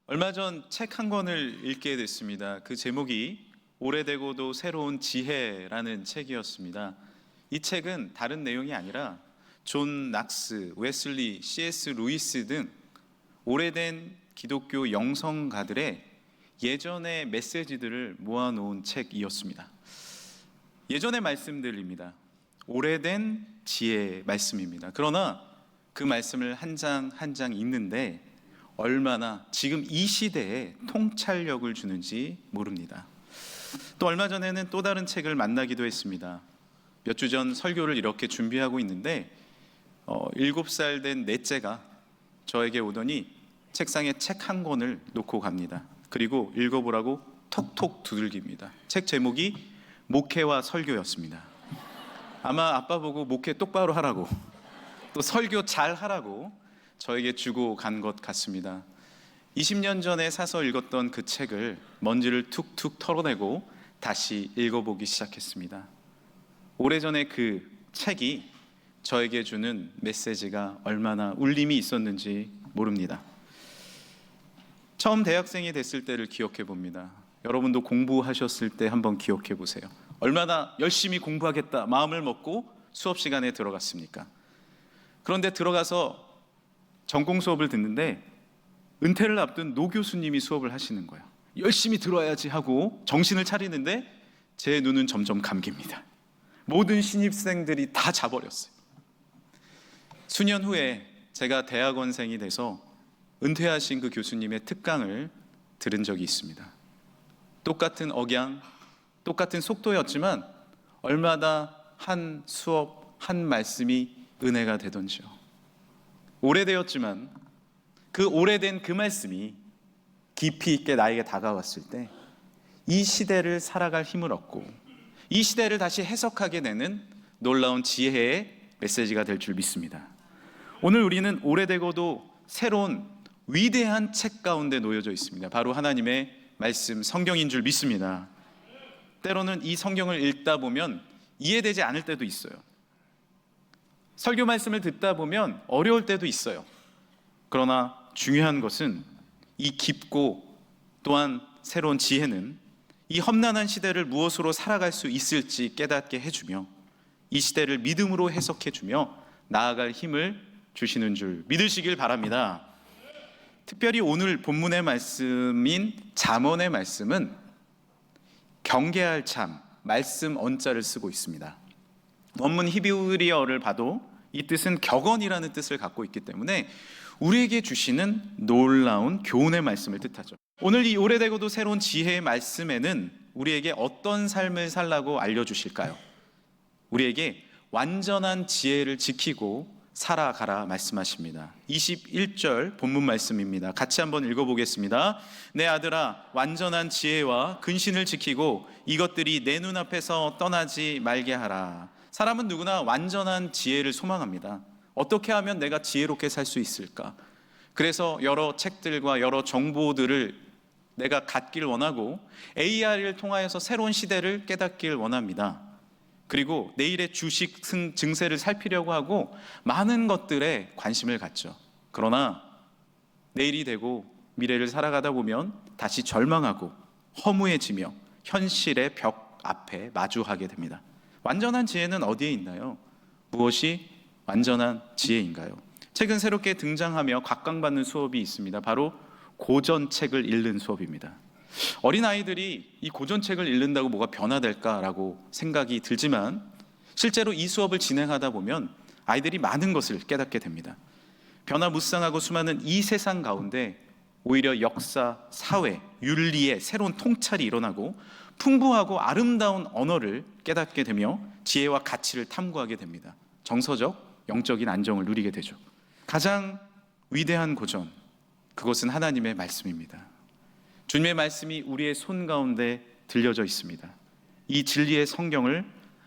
얼마 전 책 한 권을 읽게 됐습니다. 그 제목이 오래되고도 새로운 지혜라는 책이었습니다. 이 책은 다른 내용이 아니라 존 낙스, 웨슬리, C.S. 루이스 등 오래된 기독교 영성가들의 예전의 메시지들을 모아놓은 책이었습니다. 예전의 말씀들입니다. 오래된 지혜의 말씀입니다. 그러나 그 말씀을 한 장 한 장 읽는데 얼마나 지금 이 시대에 통찰력을 주는지 모릅니다. 또 얼마 전에는 또 다른 책을 만나기도 했습니다. 몇 주 전 설교를 이렇게 준비하고 있는데 7살 된 넷째가 저에게 오더니 책상에 책 한 권을 놓고 갑니다. 그리고 읽어보라고 톡톡 두들깁니다. 책 제목이 목회와 설교였습니다. 아마 아빠 보고 목회 똑바로 하라고, 또 설교 잘 하라고 저에게 주고 간 것 같습니다. 20년 전에 사서 읽었던 그 책을 먼지를 툭툭 털어내고 다시 읽어보기 시작했습니다. 오래전에 그 책이 저에게 주는 메시지가 얼마나 울림이 있었는지 모릅니다. 처음 대학생이 됐을 때를 기억해 봅니다. 여러분도 공부하셨을 때 한번 기억해 보세요. 얼마나 열심히 공부하겠다 마음을 먹고 수업 시간에 들어갔습니까? 그런데 들어가서 전공 수업을 듣는데 은퇴를 앞둔 노 교수님이 수업을 하시는 거예요. 열심히 들어야지 하고 정신을 차리는데 제 눈은 점점 감깁니다. 모든 신입생들이 다 자버렸어요. 수년 후에 제가 대학원생이 돼서 은퇴하신 그 교수님의 특강을 들은 적이 있습니다. 똑같은 억양, 똑같은 속도였지만 얼마나 한 수업, 한 말씀이 은혜가 되던지요. 오래되었지만 그 오래된 그 말씀이 깊이 있게 나에게 다가왔을 때 이 시대를 살아갈 힘을 얻고 이 시대를 다시 해석하게 되는 놀라운 지혜의 메시지가 될 줄 믿습니다. 오늘 우리는 오래되고도 새로운 위대한 책 가운데 놓여져 있습니다. 바로 하나님의 말씀, 성경인 줄 믿습니다. 때로는 이 성경을 읽다 보면 이해되지 않을 때도 있어요. 설교 말씀을 듣다 보면 어려울 때도 있어요. 그러나 중요한 것은 이 깊고 또한 새로운 지혜는 이 험난한 시대를 무엇으로 살아갈 수 있을지 깨닫게 해주며 이 시대를 믿음으로 해석해주며 나아갈 힘을 주시는 줄 믿으시길 바랍니다. 특별히 오늘 본문의 말씀인 잠언의 말씀은 경계할 참, 말씀 언자를 쓰고 있습니다. 원문 히브리어를 봐도 이 뜻은 격언이라는 뜻을 갖고 있기 때문에 우리에게 주시는 놀라운 교훈의 말씀을 뜻하죠. 오늘 이 오래되고도 새로운 지혜의 말씀에는 우리에게 어떤 삶을 살라고 알려주실까요? 우리에게 완전한 지혜를 지키고 살아가라 말씀하십니다. 21절 본문 말씀입니다. 같이 한번 읽어보겠습니다. 내 아들아, 완전한 지혜와 근신을 지키고 이것들이 내 눈앞에서 떠나지 말게 하라. 사람은 누구나 완전한 지혜를 소망합니다. 어떻게 하면 내가 지혜롭게 살 수 있을까? 그래서 여러 책들과 여러 정보들을 내가 갖길 원하고 AI를 통하여서 새로운 시대를 깨닫길 원합니다. 그리고 내일의 주식 증세를 살피려고 하고 많은 것들에 관심을 갖죠. 그러나 내일이 되고 미래를 살아가다 보면 다시 절망하고 허무해지며 현실의 벽 앞에 마주하게 됩니다. 완전한 지혜는 어디에 있나요? 무엇이 완전한 지혜인가요? 최근 새롭게 등장하며 각광받는 수업이 있습니다. 바로 고전책을 읽는 수업입니다. 어린아이들이 이 고전책을 읽는다고 뭐가 변화될까라고 생각이 들지만 실제로 이 수업을 진행하다 보면 아이들이 많은 것을 깨닫게 됩니다. 변화무쌍하고 수많은 이 세상 가운데 오히려 역사, 사회, 윤리의 새로운 통찰이 일어나고 풍부하고 아름다운 언어를 깨닫게 되며 지혜와 가치를 탐구하게 됩니다. 정서적, 영적인 안정을 누리게 되죠. 가장 위대한 고전, 그것은 하나님의 말씀입니다. 주님의 말씀이 우리의 손 가운데 들려져 있습니다. 이 진리의 성경을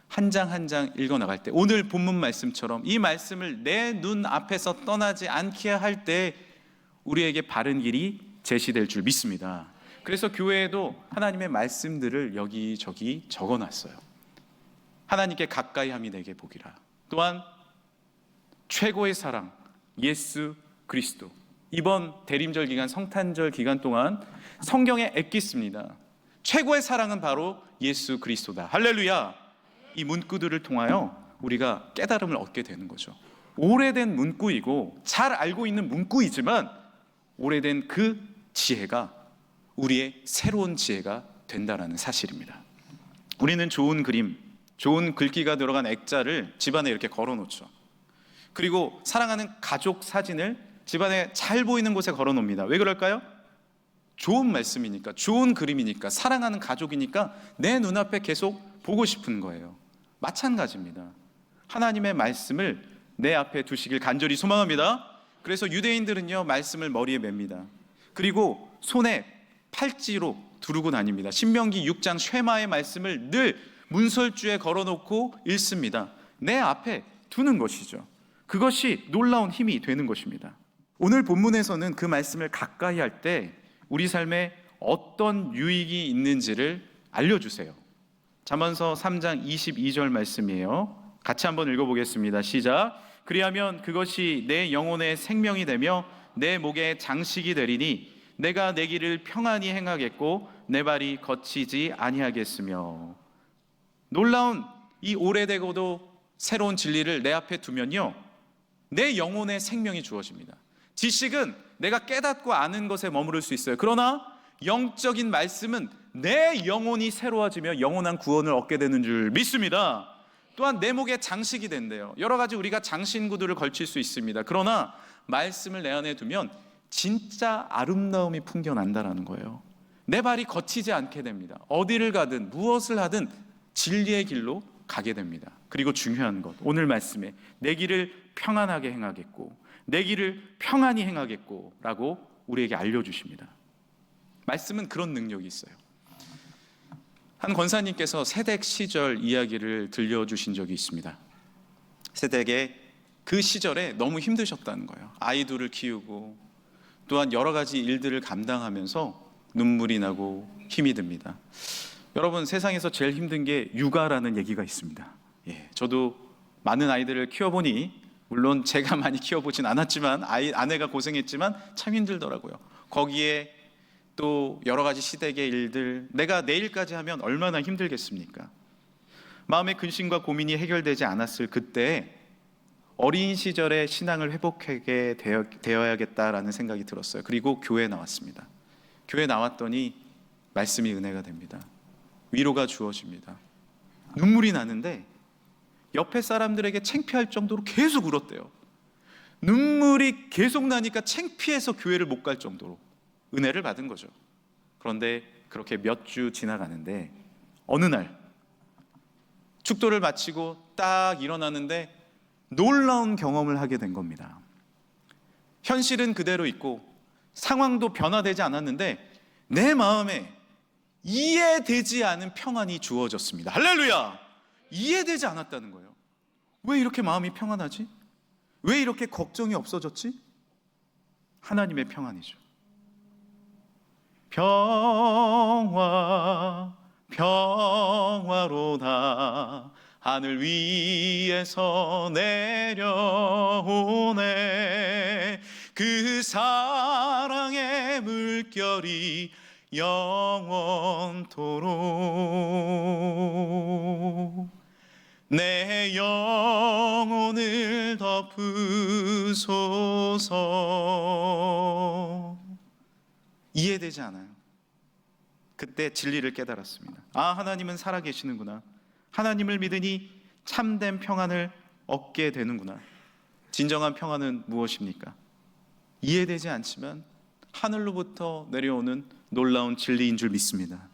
한 장 한 장 읽어나갈 때 오늘 본문 말씀처럼 이 말씀을 내 눈 앞에서 떠나지 않게 할 때 우리에게 바른 길이 제시될 줄 믿습니다. 그래서 교회에도 하나님의 말씀들을 여기저기 적어놨어요. 하나님께 가까이 함이 내게 복이라. 또한 최고의 사랑 예수 그리스도. 이번 대림절 기간, 성탄절 기간 동안 성경에 엑기스입니다. 최고의 사랑은 바로 예수 그리스도다. 할렐루야. 이 문구들을 통하여 우리가 깨달음을 얻게 되는 거죠. 오래된 문구이고 잘 알고 있는 문구이지만 오래된 그 지혜가 우리의 새로운 지혜가 된다는 사실입니다. 우리는 좋은 그림, 좋은 글귀가 들어간 액자를 집안에 이렇게 걸어놓죠. 그리고 사랑하는 가족 사진을 집안에 잘 보이는 곳에 걸어놓습니다. 왜 그럴까요? 좋은 말씀이니까, 좋은 그림이니까, 사랑하는 가족이니까 내 눈앞에 계속 보고 싶은 거예요. 마찬가지입니다. 하나님의 말씀을 내 앞에 두시길 간절히 소망합니다. 그래서 유대인들은요, 말씀을 머리에 맵니다. 그리고 손에 팔찌로 두르고 다닙니다. 신명기 6장 쉐마의 말씀을 늘 문설주에 걸어놓고 읽습니다. 내 앞에 두는 것이죠. 그것이 놀라운 힘이 되는 것입니다. 오늘 본문에서는 그 말씀을 가까이 할 때 우리 삶에 어떤 유익이 있는지를 알려주세요. 잠언서 3장 22절 말씀이에요. 같이 한번 읽어보겠습니다. 시작. 그리하면 그것이 내 영혼의 생명이 되며 내 목의 장식이 되리니 내가 내 길을 평안히 행하겠고 내 발이 거치지 아니하겠으며. 놀라운 이 오래되고도 새로운 진리를 내 앞에 두면요, 내 영혼의 생명이 주어집니다. 지식은 내가 깨닫고 아는 것에 머무를 수 있어요. 그러나 영적인 말씀은 내 영혼이 새로워지며 영원한 구원을 얻게 되는 줄 믿습니다. 또한 내 목에 장식이 된대요. 여러 가지 우리가 장신구들을 걸칠 수 있습니다. 그러나 말씀을 내 안에 두면 진짜 아름다움이 풍겨난다라는 거예요. 내 발이 거치지 않게 됩니다. 어디를 가든 무엇을 하든 진리의 길로 가게 됩니다. 그리고 중요한 것, 오늘 말씀에 내 길을 평안하게 행하겠고 내 길을 평안히 행하겠고 라고 우리에게 알려주십니다. 말씀은 그런 능력이 있어요. 한 권사님께서 세댁 시절 이야기를 들려주신 적이 있습니다. 세댁의 그 시절에 너무 힘드셨다는 거예요. 아이들을 키우고 또한 여러 가지 일들을 감당하면서 눈물이 나고 힘이 듭니다. 여러분, 세상에서 제일 힘든 게 육아라는 얘기가 있습니다. 저도 많은 아이들을 키워보니, 물론 제가 많이 키워보진 않았지만 아내가 고생했지만 참 힘들더라고요. 거기에 또 여러 가지 시댁의 일들, 내가 내일까지 하면 얼마나 힘들겠습니까? 마음의 근심과 고민이 해결되지 않았을 그때 어린 시절의 신앙을 회복하게 되어야겠다라는 생각이 들었어요. 그리고 교회에 나왔습니다. 교회에 나왔더니 말씀이 은혜가 됩니다. 위로가 주어집니다. 눈물이 나는데 옆에 사람들에게 창피할 정도로 계속 울었대요. 눈물이 계속 나니까 창피해서 교회를 못 갈 정도로 은혜를 받은 거죠. 그런데 그렇게 몇 주 지나가는데 어느 날 축도를 마치고 딱 일어나는데 놀라운 경험을 하게 된 겁니다. 현실은 그대로 있고 상황도 변화되지 않았는데 내 마음에 이해되지 않은 평안이 주어졌습니다. 할렐루야! 이해되지 않았다는 거예요. 왜 이렇게 마음이 평안하지? 왜 이렇게 걱정이 없어졌지? 하나님의 평안이죠. 평화 평화로다 하늘 위에서 내려오네. 그 사랑의 물결이 영원토록 내 영혼을 덮으소서. 이해되지 않아요. 그때 진리를 깨달았습니다. 아, 하나님은 살아계시는구나. 하나님을 믿으니 참된 평안을 얻게 되는구나. 진정한 평안은 무엇입니까? 이해되지 않지만 하늘로부터 내려오는 놀라운 진리인 줄 믿습니다.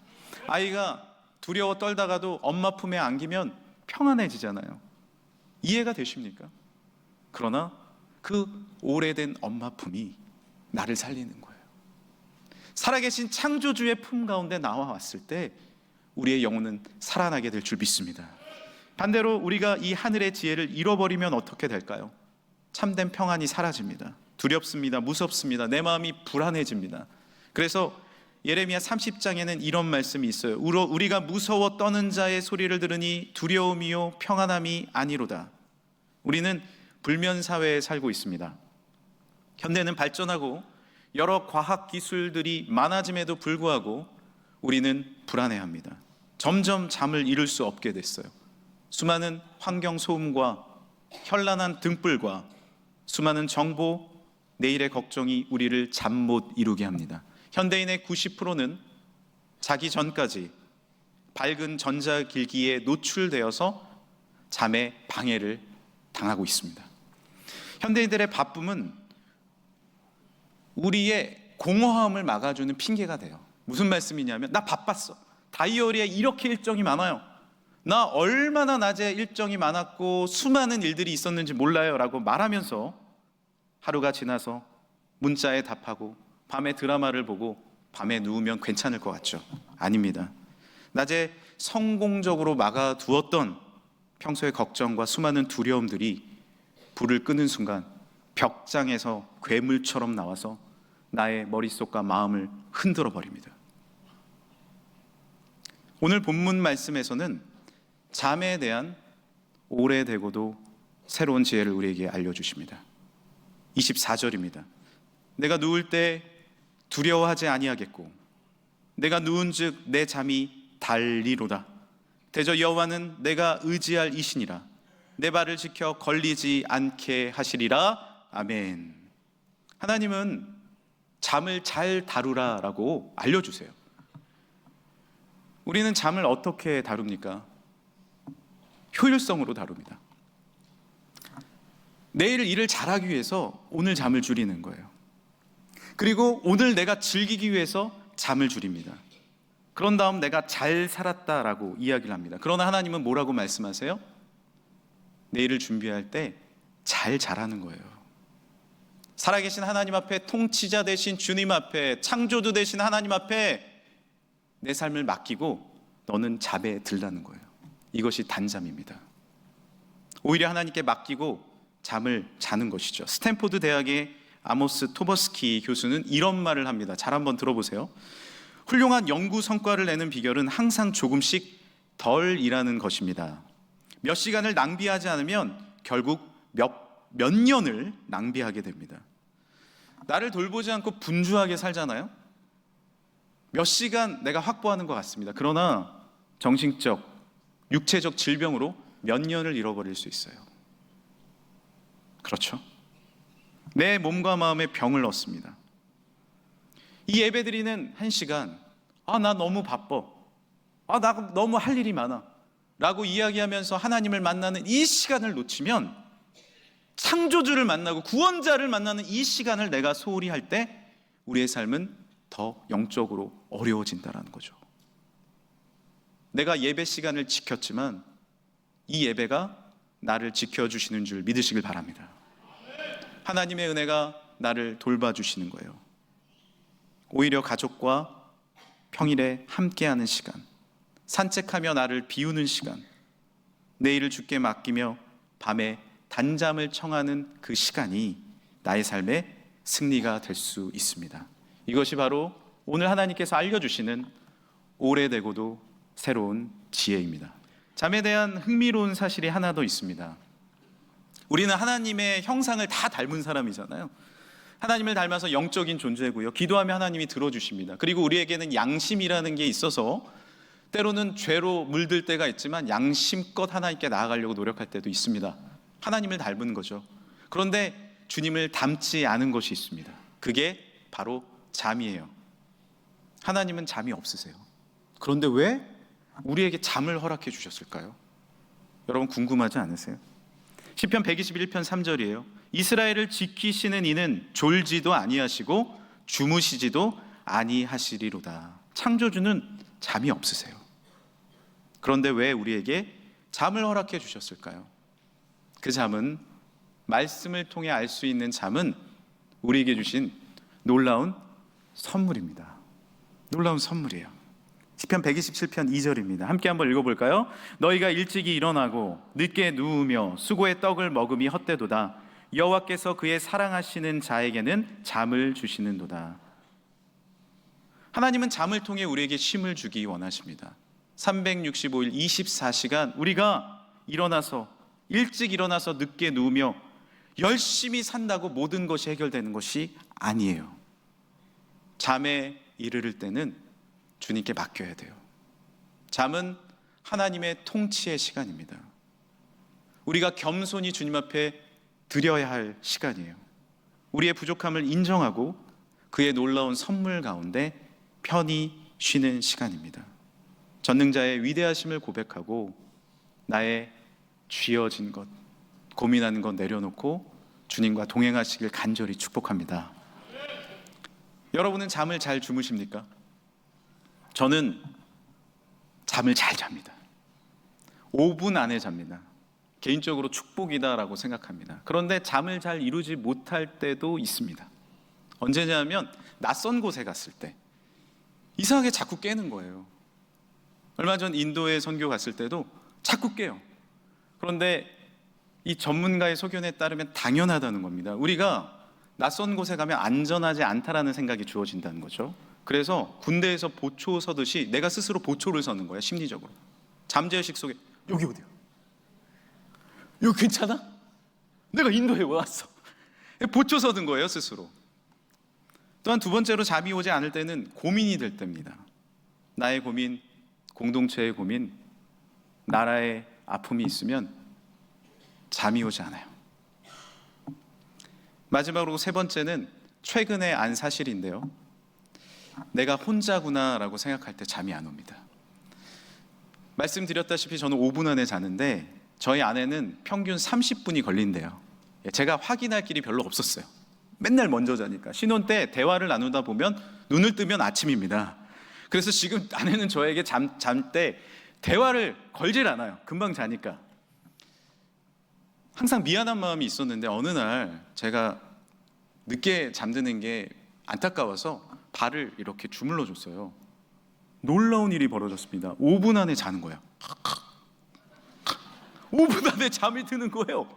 아이가 두려워 떨다가도 엄마 품에 안기면 평안해지잖아요. 이해가 되십니까? 그러나 그 오래된 엄마 품이 나를 살리는 거예요. 살아계신 창조주의 품 가운데 나와왔을 때 우리의 영혼은 살아나게 될 줄 믿습니다. 반대로 우리가 이 하늘의 지혜를 잃어버리면 어떻게 될까요? 참된 평안이 사라집니다. 두렵습니다. 무섭습니다. 내 마음이 불안해집니다. 그래서 예레미야 30장에는 이런 말씀이 있어요. 우리가 무서워 떠는 자의 소리를 들으니 두려움이요 평안함이 아니로다. 우리는 불면 사회에 살고 있습니다. 현대는 발전하고 여러 과학 기술들이 많아짐에도 불구하고 우리는 불안해합니다. 점점 잠을 이룰 수 없게 됐어요. 수많은 환경 소음과 현란한 등불과 수많은 정보, 내일의 걱정이 우리를 잠 못 이루게 합니다. 현대인의 90%는 자기 전까지 밝은 전자기기에 노출되어서 잠에 방해를 당하고 있습니다. 현대인들의 바쁨은 우리의 공허함을 막아주는 핑계가 돼요. 무슨 말씀이냐면, 나 바빴어. 다이어리에 이렇게 일정이 많아요. 나 얼마나 낮에 일정이 많았고 수많은 일들이 있었는지 몰라요 라고 말하면서 하루가 지나서 문자에 답하고 밤에 드라마를 보고 밤에 누우면 괜찮을 것 같죠? 아닙니다. 낮에 성공적으로 막아두었던 평소의 걱정과 수많은 두려움들이 불을 끄는 순간 벽장에서 괴물처럼 나와서 나의 머릿속과 마음을 흔들어 버립니다. 오늘 본문 말씀에서는 잠에 대한 오래되고도 새로운 지혜를 우리에게 알려주십니다. 24절입니다. 내가 누울 때 두려워하지 아니하겠고 내가 누운즉 내 잠이 달리로다. 대저 여호와는 내가 의지할 이시니라. 내 발을 지켜 걸리지 않게 하시리라. 아멘. 하나님은 잠을 잘 다루라라고 알려주세요. 우리는 잠을 어떻게 다룹니까? 효율성으로 다룹니다. 내일 일을 잘하기 위해서 오늘 잠을 줄이는 거예요. 그리고 오늘 내가 즐기기 위해서 잠을 줄입니다. 그런 다음 내가 잘 살았다라고 이야기를 합니다. 그러나 하나님은 뭐라고 말씀하세요? 내일을 준비할 때 잘 자라는 거예요. 살아계신 하나님 앞에, 통치자 되신 주님 앞에, 창조주 되신 하나님 앞에 내 삶을 맡기고 너는 잠에 들라는 거예요. 이것이 단잠입니다. 오히려 하나님께 맡기고 잠을 자는 것이죠. 스탠포드 대학의 아모스 토버스키 교수는 이런 말을 합니다. 잘 한번 들어보세요. 훌륭한 연구 성과를 내는 비결은 항상 조금씩 덜 일하는 것입니다. 몇 시간을 낭비하지 않으면 결국 몇 년을 낭비하게 됩니다. 나를 돌보지 않고 분주하게 살잖아요. 몇 시간 내가 확보하는 것 같습니다. 그러나 정신적, 육체적 질병으로 몇 년을 잃어버릴 수 있어요. 그렇죠? 내 몸과 마음에 병을 얻습니다. 이 예배드리는 1시간, 나 너무 바빠, 나 너무 할 일이 많아 라고 이야기하면서 하나님을 만나는 이 시간을 놓치면, 창조주를 만나고 구원자를 만나는 이 시간을 내가 소홀히 할 때 우리의 삶은 더 영적으로 어려워진다는 거죠. 내가 예배 시간을 지켰지만 이 예배가 나를 지켜주시는 줄 믿으시길 바랍니다. 하나님의 은혜가 나를 돌봐주시는 거예요. 오히려 가족과 평일에 함께하는 시간, 산책하며 나를 비우는 시간, 내일을 주께 맡기며 밤에 단잠을 청하는 그 시간이 나의 삶의 승리가 될 수 있습니다. 이것이 바로 오늘 하나님께서 알려주시는 오래되고도 새로운 지혜입니다. 잠에 대한 흥미로운 사실이 하나 더 있습니다. 우리는 하나님의 형상을 다 닮은 사람이잖아요. 하나님을 닮아서 영적인 존재고요. 기도하면 하나님이 들어주십니다. 그리고 우리에게는 양심이라는 게 있어서 때로는 죄로 물들 때가 있지만 양심껏 하나님께 나아가려고 노력할 때도 있습니다. 하나님을 닮은 거죠. 그런데 주님을 닮지 않은 것이 있습니다. 그게 바로 잠이에요. 하나님은 잠이 없으세요. 그런데 왜 우리에게 잠을 허락해 주셨을까요? 여러분 궁금하지 않으세요? 시편 121편 3절이에요. 이스라엘을 지키시는 이는 졸지도 아니하시고 주무시지도 아니하시리로다. 창조주는 잠이 없으세요. 그런데 왜 우리에게 잠을 허락해 주셨을까요? 그 잠은, 말씀을 통해 알 수 있는 잠은 우리에게 주신 놀라운 선물입니다. 놀라운 선물이에요. 시편 127편 2절입니다. 함께 한번 읽어볼까요? 너희가 일찍이 일어나고 늦게 누우며 수고의 떡을 먹음이 헛되도다. 여호와께서 그의 사랑하시는 자에게는 잠을 주시는도다. 하나님은 잠을 통해 우리에게 쉼을 주기 원하십니다. 365일 24시간 우리가 일찍 일어나서 늦게 누우며 열심히 산다고 모든 것이 해결되는 것이 아니에요. 잠에 이르를 때는 주님께 맡겨야 돼요. 잠은 하나님의 통치의 시간입니다. 우리가 겸손히 주님 앞에 드려야 할 시간이에요. 우리의 부족함을 인정하고 그의 놀라운 선물 가운데 편히 쉬는 시간입니다. 전능자의 위대하심을 고백하고 나의 쥐어진 것, 고민하는 것 내려놓고 주님과 동행하시길 간절히 축복합니다. 여러분은 잠을 잘 주무십니까? 저는 잠을 잘 잡니다. 5분 안에 잡니다. 개인적으로 축복이다라고 생각합니다. 그런데 잠을 잘 이루지 못할 때도 있습니다. 언제냐면 낯선 곳에 갔을 때 이상하게 자꾸 깨는 거예요. 얼마 전 인도에 선교 갔을 때도 자꾸 깨요. 그런데 이 전문가의 소견에 따르면 당연하다는 겁니다. 우리가 낯선 곳에 가면 안전하지 않다라는 생각이 주어진다는 거죠. 그래서 군대에서 보초 서듯이 내가 스스로 보초를 서는 거야, 심리적으로. 잠재의식 속에 여기 어디야? 여기 괜찮아? 내가 인도에 왜 왔어? 보초 서는 거예요, 스스로. 또한 두 번째로 잠이 오지 않을 때는 고민이 될 때입니다. 나의 고민, 공동체의 고민, 나라의 아픔이 있으면 잠이 오지 않아요. 마지막으로 세 번째는 최근에 안 사실인데요. 내가 혼자구나라고 생각할 때 잠이 안 옵니다. 말씀드렸다시피 저는 5분 안에 자는데 저희 아내는 평균 30분이 걸린대요. 제가 확인할 길이 별로 없었어요. 맨날 먼저 자니까. 신혼 때 대화를 나누다 보면 눈을 뜨면 아침입니다. 그래서 지금 아내는 저에게 잠 때 대화를 걸질 않아요. 금방 자니까. 항상 미안한 마음이 있었는데 어느 날 제가 늦게 잠드는 게 안타까워서 발을 이렇게 주물러 줬어요. 놀라운 일이 벌어졌습니다. 5분 안에 자는 거예요. 5분 안에 잠이 드는 거예요.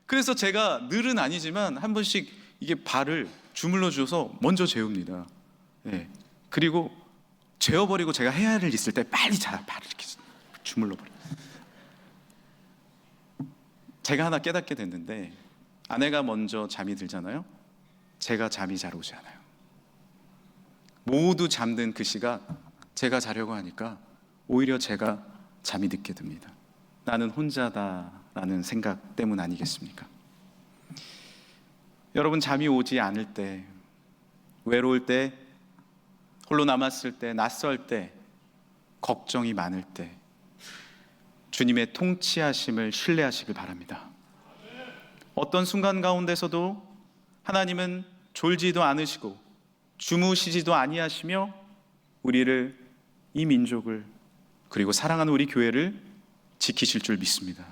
그래서 제가 늘은 아니지만 한 번씩 이게 발을 주물러 줘서 먼저 재웁니다. 네. 그리고 재워버리고 제가 해야 할 일 있을 때 빨리 발을 이렇게 주물러 버려요. 제가 하나 깨닫게 됐는데 아내가 먼저 잠이 들잖아요. 제가 잠이 잘 오지 않아요. 모두 잠든 그 시각 제가 자려고 하니까 오히려 제가 잠이 늦게 듭니다. 나는 혼자다라는 생각 때문 아니겠습니까? 여러분, 잠이 오지 않을 때, 외로울 때, 홀로 남았을 때, 낯설 때, 걱정이 많을 때 주님의 통치하심을 신뢰하시길 바랍니다. 어떤 순간 가운데서도 하나님은 졸지도 않으시고 주무시지도 아니하시며 우리를, 이 민족을, 그리고 사랑하는 우리 교회를 지키실 줄 믿습니다.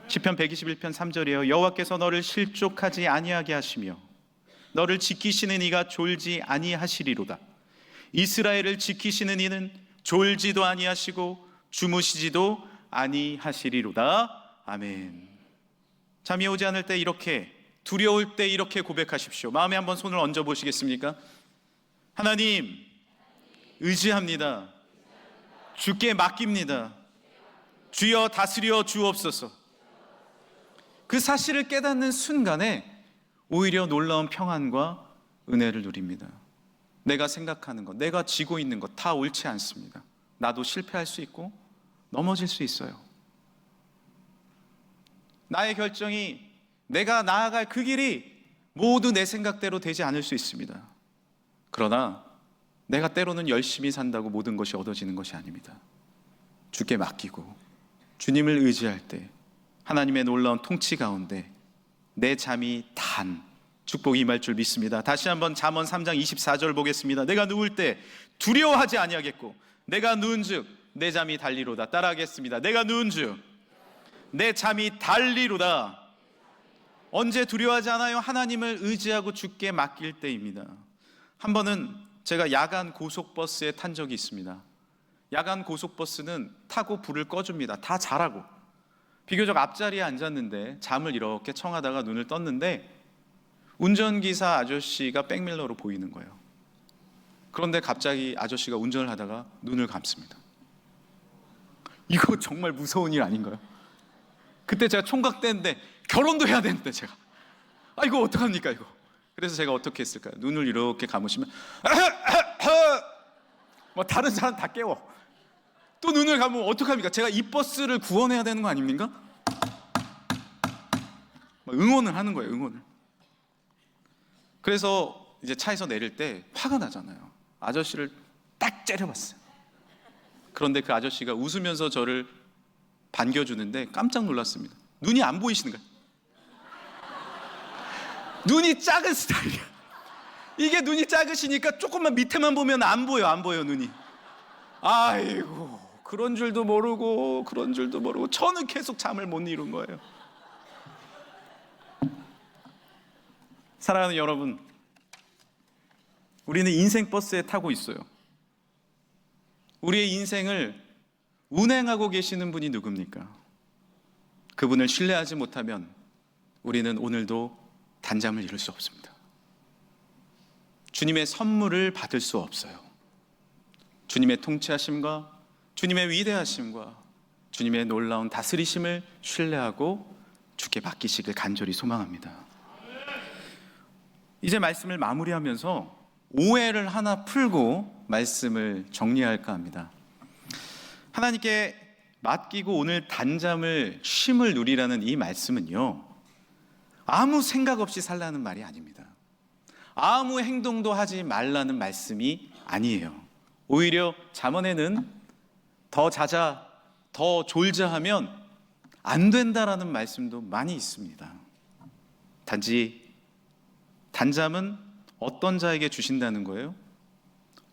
시편 121편 3절이에요. 여호와께서 너를 실족하지 아니하게 하시며 너를 지키시는 이가 졸지 아니하시리로다. 이스라엘을 지키시는 이는 졸지도 아니하시고 주무시지도 아니하시리로다. 아멘. 잠이 오지 않을 때 이렇게, 두려울 때 이렇게 고백하십시오. 마음에 한번 손을 얹어 보시겠습니까? 하나님, 의지합니다. 주께 맡깁니다. 주여 다스려 주옵소서. 그 사실을 깨닫는 순간에 오히려 놀라운 평안과 은혜를 누립니다. 내가 생각하는 것, 내가 지고 있는 것 다 옳지 않습니다. 나도 실패할 수 있고 넘어질 수 있어요. 나의 결정이, 내가 나아갈 그 길이 모두 내 생각대로 되지 않을 수 있습니다. 그러나 내가 때로는 열심히 산다고 모든 것이 얻어지는 것이 아닙니다. 주께 맡기고 주님을 의지할 때 하나님의 놀라운 통치 가운데 내 잠이 단 축복이 임할 줄 믿습니다. 다시 한번 잠언 3장 24절 보겠습니다. 내가 누울 때 두려워하지 아니하겠고 내가 누운즉 내 잠이 달리로다. 따라하겠습니다. 내가 누운즉 내 잠이 달리로다. 언제 두려워하지 않아요? 하나님을 의지하고 주께 맡길 때입니다. 한 번은 제가 야간 고속버스에 탄 적이 있습니다. 야간 고속버스는 타고 불을 꺼줍니다. 다 자라고. 비교적 앞자리에 앉았는데 잠을 이렇게 청하다가 눈을 떴는데 운전기사 아저씨가 백밀러로 보이는 거예요. 그런데 갑자기 아저씨가 운전을 하다가 눈을 감습니다. 이거 정말 무서운 일 아닌가요? 그때 제가 총각대인데 결혼도 해야 되는데 제가 이거 어떡합니까 이거. 그래서 제가 어떻게 했을까요? 눈을 이렇게 감으시면 뭐 다른 사람 다 깨워. 또 눈을 감으면 어떡합니까? 제가 이 버스를 구원해야 되는 거 아닙니까? 응원을 하는 거예요, 응원을. 그래서 이제 차에서 내릴 때 화가 나잖아요. 아저씨를 딱 째려봤어요. 그런데 그 아저씨가 웃으면서 저를 반겨주는데 깜짝 놀랐습니다. 눈이 안 보이시는 거예요. 눈이 작은 스타일이야. 이게 눈이 작으시니까 조금만 밑에만 보면 안 보여 눈이. 아이고, 그런 줄도 모르고 저는 계속 잠을 못 이룬 거예요. 사랑하는 여러분, 우리는 인생 버스에 타고 있어요. 우리의 인생을 운행하고 계시는 분이 누굽니까? 그분을 신뢰하지 못하면 우리는 오늘도 단잠을 이룰 수 없습니다. 주님의 선물을 받을 수 없어요. 주님의 통치하심과 주님의 위대하심과 주님의 놀라운 다스리심을 신뢰하고 주께 맡기시길 간절히 소망합니다. 이제 말씀을 마무리하면서 오해를 하나 풀고 말씀을 정리할까 합니다. 하나님께 맡기고 오늘 단잠을 쉼을 누리라는 이 말씀은요, 아무 생각 없이 살라는 말이 아닙니다. 아무 행동도 하지 말라는 말씀이 아니에요. 오히려 잠언에는 더 자자, 더 졸자 하면 안 된다라는 말씀도 많이 있습니다. 단지 단잠은 어떤 자에게 주신다는 거예요?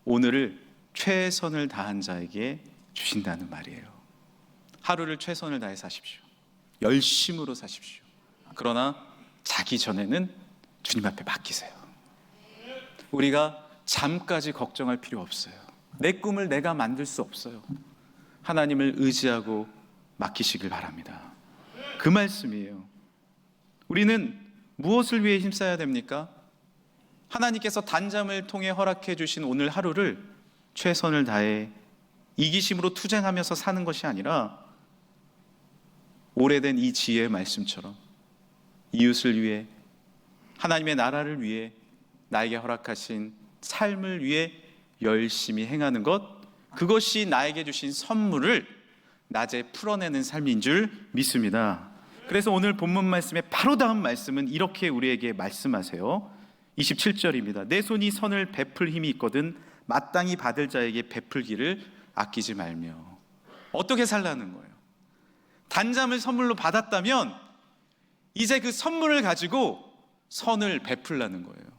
오늘을 최선을 다한 자에게 주신다는 말이에요. 하루를 최선을 다해 사십시오. 열심으로 사십시오. 그러나 자기 전에는 주님 앞에 맡기세요. 우리가 잠까지 걱정할 필요 없어요. 내 꿈을 내가 만들 수 없어요. 하나님을 의지하고 맡기시길 바랍니다. 그 말씀이에요. 우리는 무엇을 위해 힘써야 됩니까? 하나님께서 단잠을 통해 허락해 주신 오늘 하루를 최선을 다해 이기심으로 투쟁하면서 사는 것이 아니라 오래된 이 지혜의 말씀처럼 이웃을 위해, 하나님의 나라를 위해, 나에게 허락하신 삶을 위해 열심히 행하는 것, 그것이 나에게 주신 선물을 낮에 풀어내는 삶인 줄 믿습니다. 그래서 오늘 본문 말씀의 바로 다음 말씀은 이렇게 우리에게 말씀하세요. 27절입니다. 내 손이 선을 베풀 힘이 있거든 마땅히 받을 자에게 베풀기를 아끼지 말며. 어떻게 살라는 거예요? 단잠을 선물로 받았다면 이제 그 선물을 가지고 선을 베풀라는 거예요.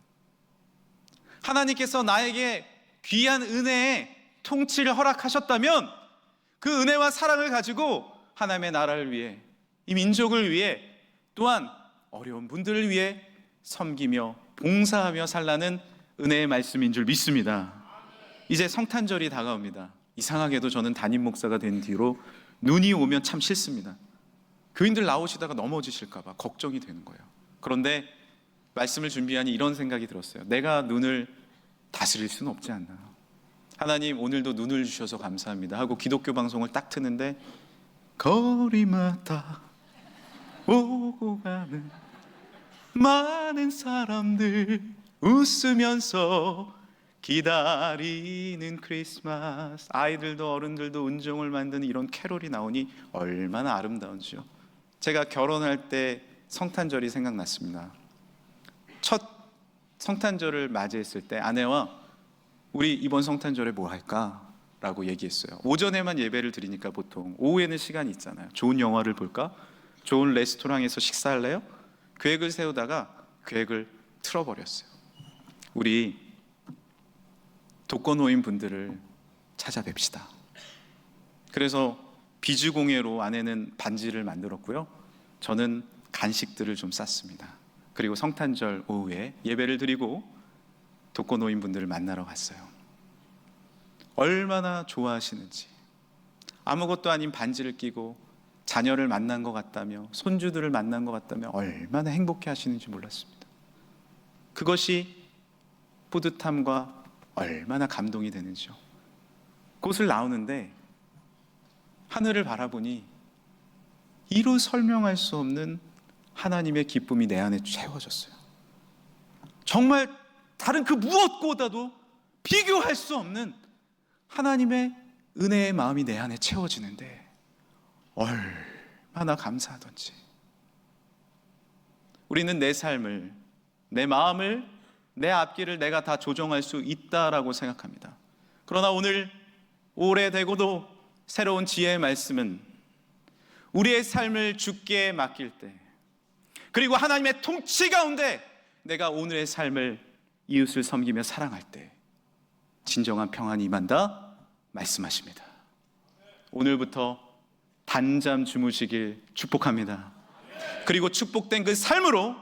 하나님께서 나에게 귀한 은혜의 통치를 허락하셨다면 그 은혜와 사랑을 가지고 하나님의 나라를 위해, 이 민족을 위해, 또한 어려운 분들을 위해 섬기며 봉사하며 살라는 은혜의 말씀인 줄 믿습니다. 이제 성탄절이 다가옵니다. 이상하게도 저는 담임 목사가 된 뒤로 눈이 오면 참 싫습니다. 교인들 나오시다가 넘어지실까 봐 걱정이 되는 거예요. 그런데 말씀을 준비하니 이런 생각이 들었어요. 내가 눈을 다스릴 수는 없지 않나. 하나님, 오늘도 눈을 주셔서 감사합니다 하고 기독교 방송을 딱 트는데 거리마다 오고 가는 많은 사람들 웃으면서 기다리는 크리스마스, 아이들도 어른들도 은종을 만드는 이런 캐롤이 나오니 얼마나 아름다운지요. 제가 결혼할 때 성탄절이 생각났습니다. 첫 성탄절을 맞이했을 때 아내와 우리 이번 성탄절에 뭐 할까? 라고 얘기했어요. 오전에만 예배를 드리니까 보통 오후에는 시간이 있잖아요. 좋은 영화를 볼까? 좋은 레스토랑에서 식사할래요? 계획을 세우다가 계획을 틀어버렸어요. 우리 독거노인 분들을 찾아뵙시다. 그래서 비주공예로 아내는 반지를 만들었고요, 저는 간식들을 좀 쌌습니다. 그리고 성탄절 오후에 예배를 드리고 독거노인 분들을 만나러 갔어요. 얼마나 좋아하시는지, 아무것도 아닌 반지를 끼고 자녀를 만난 것 같다며, 손주들을 만난 것 같다며 얼마나 행복해 하시는지 몰랐습니다. 그것이 뿌듯함과 얼마나 감동이 되는지요. 꽃을 나오는데 하늘을 바라보니 이루 설명할 수 없는 하나님의 기쁨이 내 안에 채워졌어요. 정말 다른 그 무엇보다도 비교할 수 없는 하나님의 은혜의 마음이 내 안에 채워지는데 얼마나 감사하던지. 우리는 내 삶을, 내 마음을, 내 앞길을 내가 다 조정할 수 있다라고 생각합니다. 그러나 오늘 오래되고도 새로운 지혜의 말씀은 우리의 삶을 주께 맡길 때, 그리고 하나님의 통치 가운데 내가 오늘의 삶을 이웃을 섬기며 사랑할 때 진정한 평안이 임한다 말씀하십니다. 오늘부터 단잠 주무시길 축복합니다. 그리고 축복된 그 삶으로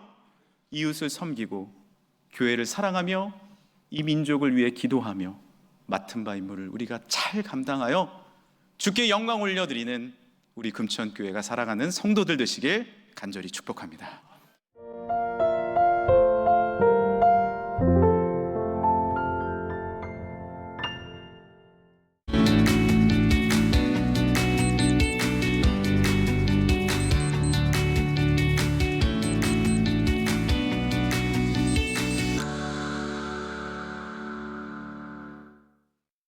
이웃을 섬기고 교회를 사랑하며 이 민족을 위해 기도하며 맡은 바 임무를 우리가 잘 감당하여 주께 영광 올려드리는 우리 금천교회가 살아가는 성도들 되시길 간절히 축복합니다.